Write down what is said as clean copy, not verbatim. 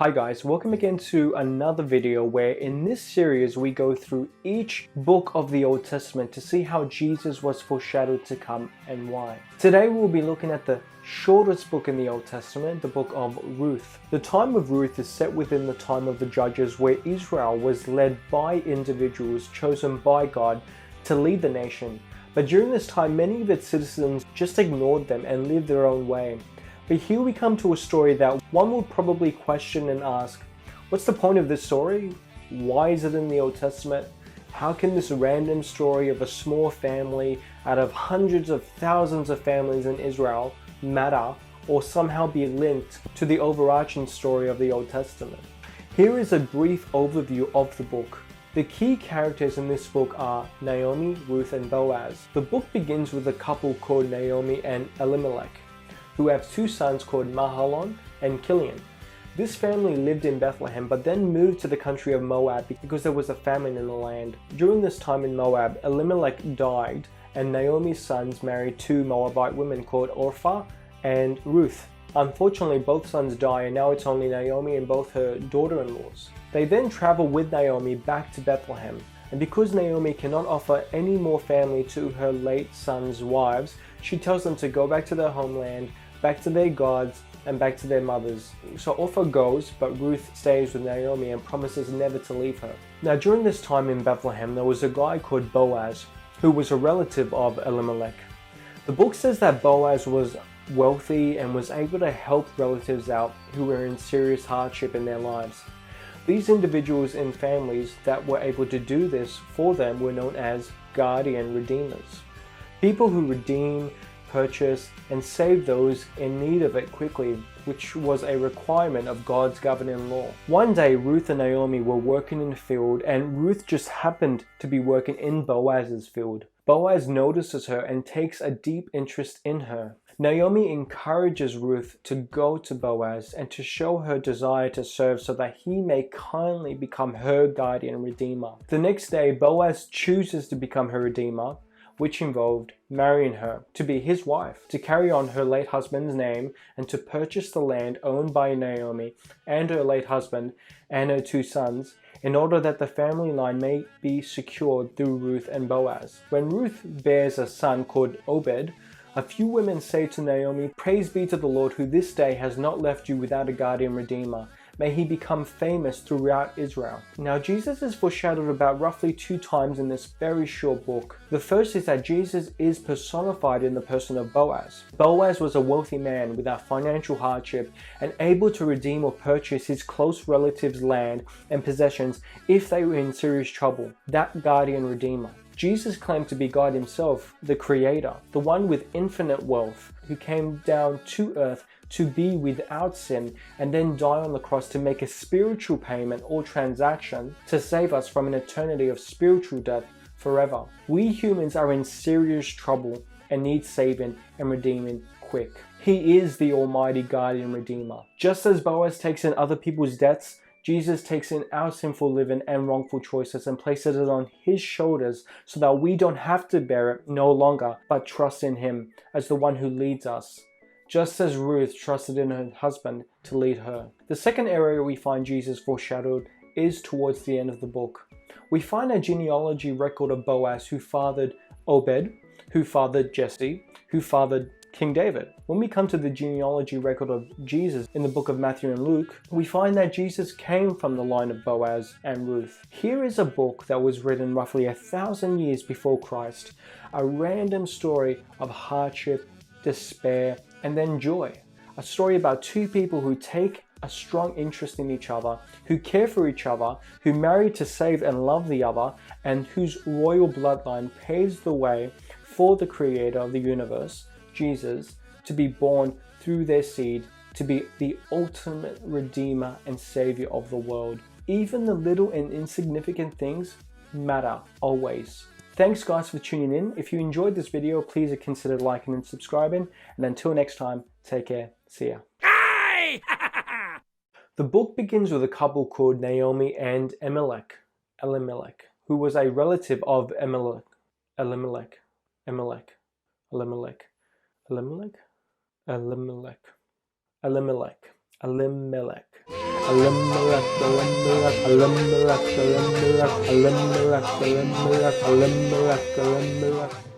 Hi guys, welcome again to another video where in this series we go through each book of the Old Testament to see how Jesus was foreshadowed to come and why. Today we'll be looking at the shortest book in the Old Testament, the Book of Ruth. The time of Ruth is set within the time of the Judges, where Israel was led by individuals chosen by God to lead the nation. But during this time, many of its citizens just ignored them and lived their own way. But here we come to a story that one will probably question and ask, what's the point of this story? Why is it in the Old Testament? How can this random story of a small family out of hundreds of thousands of families in Israel matter or somehow be linked to the overarching story of the Old Testament? Here is a brief overview of the book. The key characters in this book are Naomi, Ruth, and Boaz. The book begins with a couple called Naomi and Elimelech, who have two sons called Mahlon and Kilian. This family lived in Bethlehem but then moved to the country of Moab because there was a famine in the land. During this time in Moab, Elimelech died and Naomi's sons married two Moabite women called Orpah and Ruth. Unfortunately, both sons die and now it's only Naomi and both her daughter-in-laws. They then travel with Naomi back to Bethlehem, and because Naomi cannot offer any more family to her late sons' wives, she tells them to go back to their homeland, back to their gods, and back to their mothers. So Orpah goes, but Ruth stays with Naomi and promises never to leave her. Now during this time in Bethlehem, there was a guy called Boaz, who was a relative of Elimelech. The book says that Boaz was wealthy and was able to help relatives out who were in serious hardship in their lives. These individuals and families that were able to do this for them were known as guardian redeemers. People who redeem, purchase, and save those in need of it quickly, which was a requirement of God's governing law. One day, Ruth and Naomi were working in the field, and Ruth just happened to be working in Boaz's field. Boaz notices her and takes a deep interest in her. Naomi encourages Ruth to go to Boaz and to show her desire to serve so that he may kindly become her guardian redeemer. The next day, Boaz chooses to become her redeemer, which involved marrying her to be his wife, to carry on her late husband's name, and to purchase the land owned by Naomi and her late husband and her two sons, in order that the family line may be secured through Ruth and Boaz. When Ruth bears a son called Obed, a few women say to Naomi, "Praise be to the Lord who this day has not left you without a guardian redeemer. May he become famous throughout Israel." Now Jesus is foreshadowed about roughly 2 times in this very short book. The first is that Jesus is personified in the person of Boaz. Boaz was a wealthy man without financial hardship and able to redeem or purchase his close relatives' land and possessions if they were in serious trouble. That guardian redeemer. Jesus claimed to be God himself, the creator, the one with infinite wealth, who came down to earth to be without sin and then die on the cross to make a spiritual payment or transaction to save us from an eternity of spiritual death forever. We humans are in serious trouble and need saving and redeeming quick. He is the almighty guardian redeemer. Just as Boaz takes in other people's debts, Jesus takes in our sinful living and wrongful choices and places it on his shoulders so that we don't have to bear it no longer, but trust in him as the one who leads us, just as Ruth trusted in her husband to lead her. The second area we find Jesus foreshadowed is towards the end of the book. We find a genealogy record of Boaz, who fathered Obed, who fathered Jesse, who fathered King David. When we come to the genealogy record of Jesus in the book of Matthew and Luke, we find that Jesus came from the line of Boaz and Ruth. Here is a book that was written roughly 1,000 years before Christ, a random story of hardship, despair, and then joy. A story about two people who take a strong interest in each other, who care for each other, who marry to save and love the other, and whose royal bloodline paves the way for the creator of the universe, Jesus, to be born through their seed, to be the ultimate redeemer and savior of the world. Even the little and insignificant things matter always. Thanks guys for tuning in. If you enjoyed this video, please consider liking and subscribing. And until next time, take care. See ya. The book begins with a couple called Naomi and Elimelech, who was a relative of Elimelech. Elimelech. Elimelech, Elimelech, Elimelech, Elimelech, Elimelech, Elimelech, Elimelech, Elimelech.